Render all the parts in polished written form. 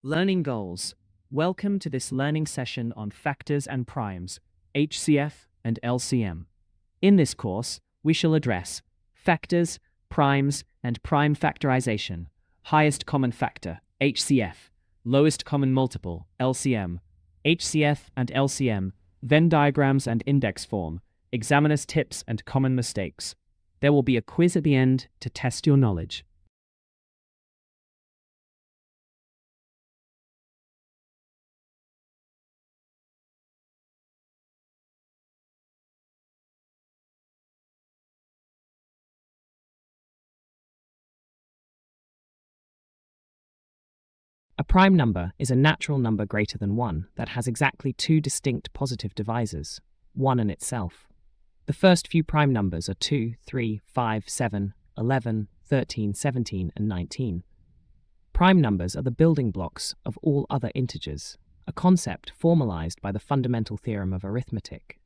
Learning goals. Welcome to this learning session on factors and primes, HCF and LCM. In this course, we shall address factors, primes, and prime factorization, highest common factor, HCF, lowest common multiple, LCM, HCF and LCM, Venn diagrams and index form, examiner's tips and common mistakes. There will be a quiz at the end to test your knowledge. A prime number is a natural number greater than 1 that has exactly two distinct positive divisors, 1 and itself. The first few prime numbers are 2, 3, 5, 7, 11, 13, 17, and 19. Prime numbers are the building blocks of all other integers, a concept formalized by the fundamental theorem of arithmetic.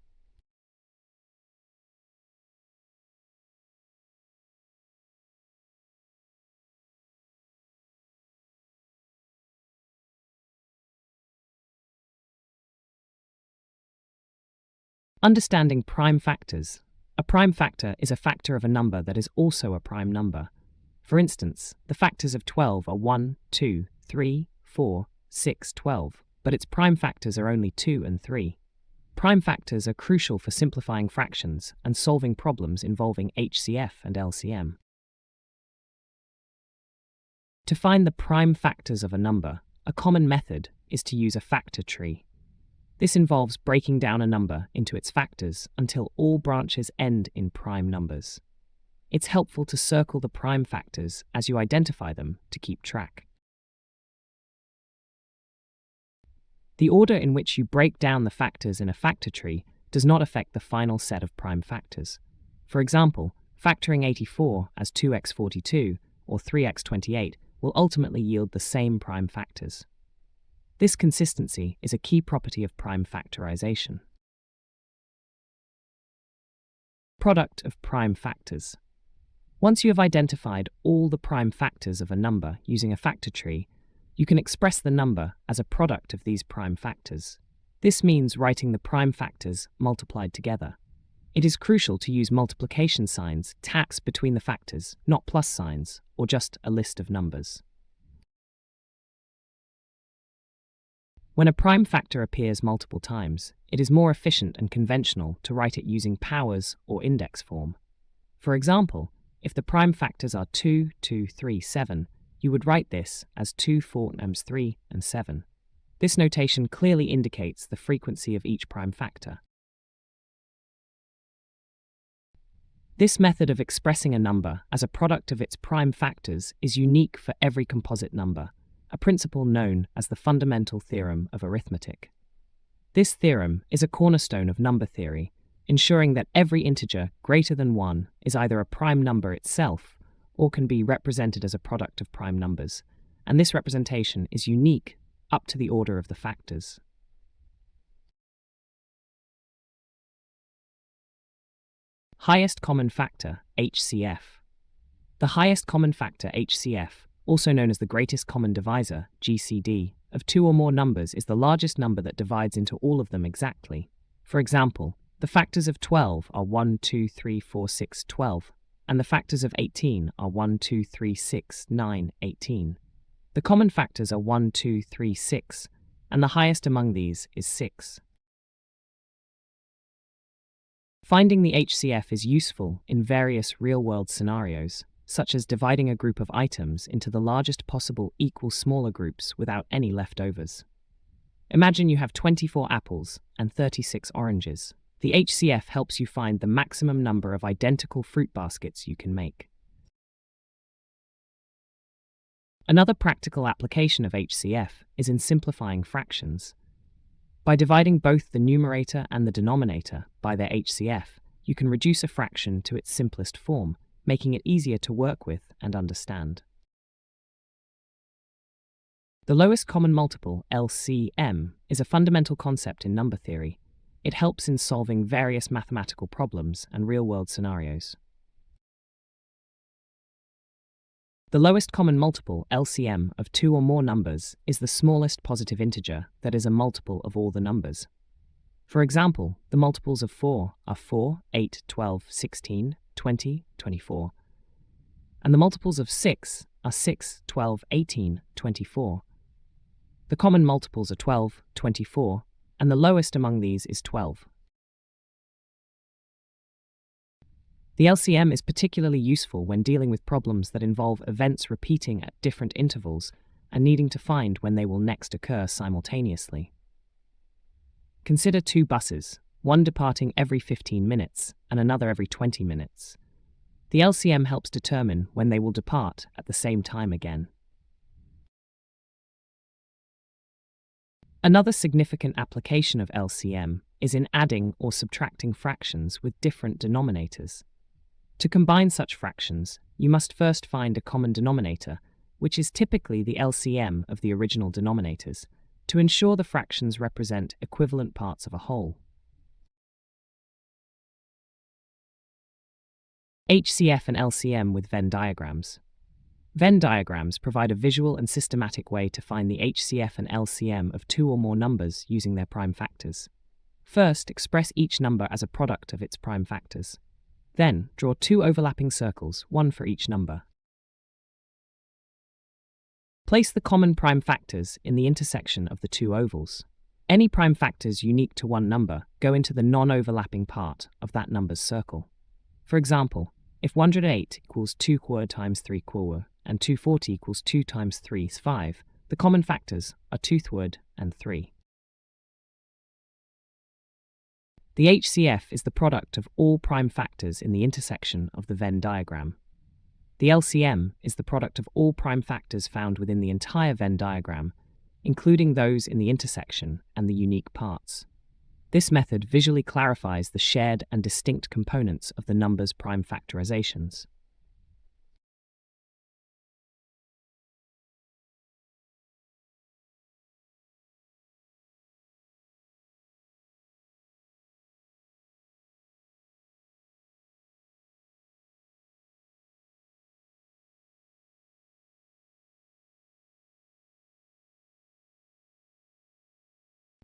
Understanding prime factors. A prime factor is a factor of a number that is also a prime number. For instance, the factors of 12 are 1, 2, 3, 4, 6, 12, but its prime factors are only 2 and 3. Prime factors are crucial for simplifying fractions and solving problems involving HCF and LCM. To find the prime factors of a number, a common method is to use a factor tree. This involves breaking down a number into its factors until all branches end in prime numbers. It's helpful to circle the prime factors as you identify them to keep track. The order in which you break down the factors in a factor tree does not affect the final set of prime factors. For example, factoring 84 as 2x42 or 3x28 will ultimately yield the same prime factors. This consistency is a key property of prime factorization. Product of prime factors. Once you have identified all the prime factors of a number using a factor tree, you can express the number as a product of these prime factors. This means writing the prime factors multiplied together. It is crucial to use multiplication signs taxed between the factors, not plus signs, or just a list of numbers. When a prime factor appears multiple times, it is more efficient and conventional to write it using powers or index form. For example, if the prime factors are 2, 2, 3, 7, you would write this as 2, 4 times 3, and 7. This notation clearly indicates the frequency of each prime factor. This method of expressing a number as a product of its prime factors is unique for every composite number, a principle known as the fundamental theorem of arithmetic. This theorem is a cornerstone of number theory, ensuring that every integer greater than 1 is either a prime number itself or can be represented as a product of prime numbers, and this representation is unique up to the order of the factors. Highest common factor, HCF. The highest common factor, HCF, also known as the greatest common divisor, GCD, of two or more numbers is the largest number that divides into all of them exactly. For example, the factors of 12 are 1, 2, 3, 4, 6, 12, and the factors of 18 are 1, 2, 3, 6, 9, 18. The common factors are 1, 2, 3, 6, and the highest among these is 6. Finding the HCF is useful in various real-world scenarios, such as dividing a group of items into the largest possible equal smaller groups without any leftovers. Imagine you have 24 apples and 36 oranges. The HCF helps you find the maximum number of identical fruit baskets you can make. Another practical application of HCF is in simplifying fractions. By dividing both the numerator and the denominator by their HCF, you can reduce a fraction to its simplest form, making it easier to work with and understand. The lowest common multiple, LCM, is a fundamental concept in number theory. It helps in solving various mathematical problems and real-world scenarios. The lowest common multiple, LCM, of two or more numbers is the smallest positive integer that is a multiple of all the numbers. For example, the multiples of 4 are 4, 8, 12, 16, 20, 24. And the multiples of 6 are 6, 12, 18, 24. The common multiples are 12, 24, and the lowest among these is 12. The LCM is particularly useful when dealing with problems that involve events repeating at different intervals and needing to find when they will next occur simultaneously. Consider two buses, one departing every 15 minutes and another every 20 minutes. The LCM helps determine when they will depart at the same time again. Another significant application of LCM is in adding or subtracting fractions with different denominators. To combine such fractions, you must first find a common denominator, which is typically the LCM of the original denominators, to ensure the fractions represent equivalent parts of a whole. HCF and LCM with Venn diagrams. Venn diagrams provide a visual and systematic way to find the HCF and LCM of two or more numbers using their prime factors. First, express each number as a product of its prime factors. Then, draw two overlapping circles, one for each number. Place the common prime factors in the intersection of the two ovals. Any prime factors unique to one number go into the non-overlapping part of that number's circle. For example, if 108 equals 2 quarter times 3 quarter and 240 equals 2 times 3 is 5, the common factors are 2 third and 3. The HCF is the product of all prime factors in the intersection of the Venn diagram. The LCM is the product of all prime factors found within the entire Venn diagram, including those in the intersection and the unique parts. This method visually clarifies the shared and distinct components of the number's prime factorizations.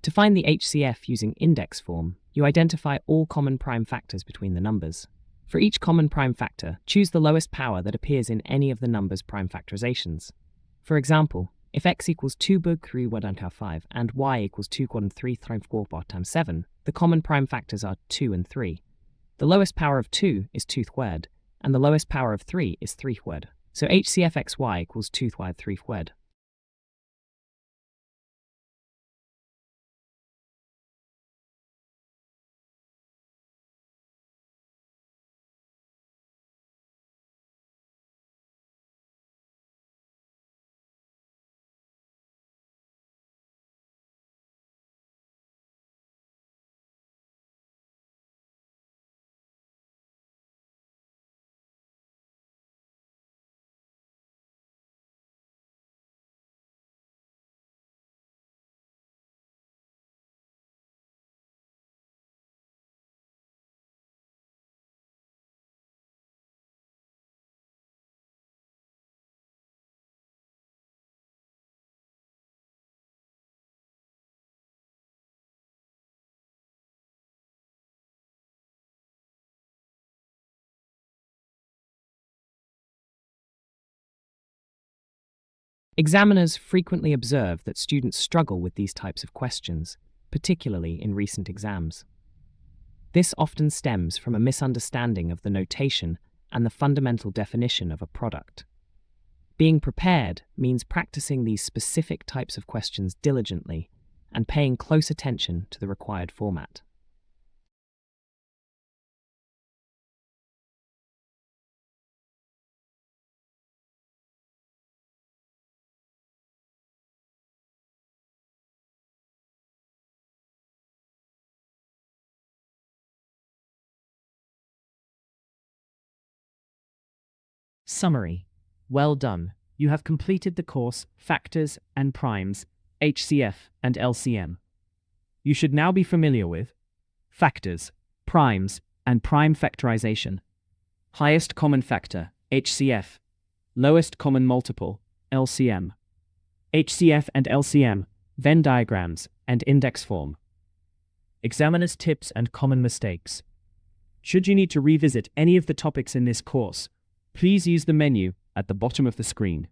To find the HCF using index form, you identify all common prime factors between the numbers. For each common prime factor, choose the lowest power that appears in any of the number's prime factorizations. For example, if x equals 2 bug 3 1 5 and y equals 2 quad 3 times 4 times 7, the common prime factors are 2 and 3. The lowest power of 2 is 2 third, and the lowest power of 3 is 3 third. So HCF xy equals 2 third 3 third. Examiners frequently observe that students struggle with these types of questions, particularly in recent exams. This often stems from a misunderstanding of the notation and the fundamental definition of a product. Being prepared means practicing these specific types of questions diligently and paying close attention to the required format. Summary. Well done. You have completed the course Factors and Primes, HCF and LCM. You should now be familiar with factors, primes, and prime factorization. Highest common factor, HCF. lowest common multiple, LCM. HCF and LCM, Venn diagrams, and index form. Examiner's tips and common mistakes. Should you need to revisit any of the topics in this course, please use the menu at the bottom of the screen.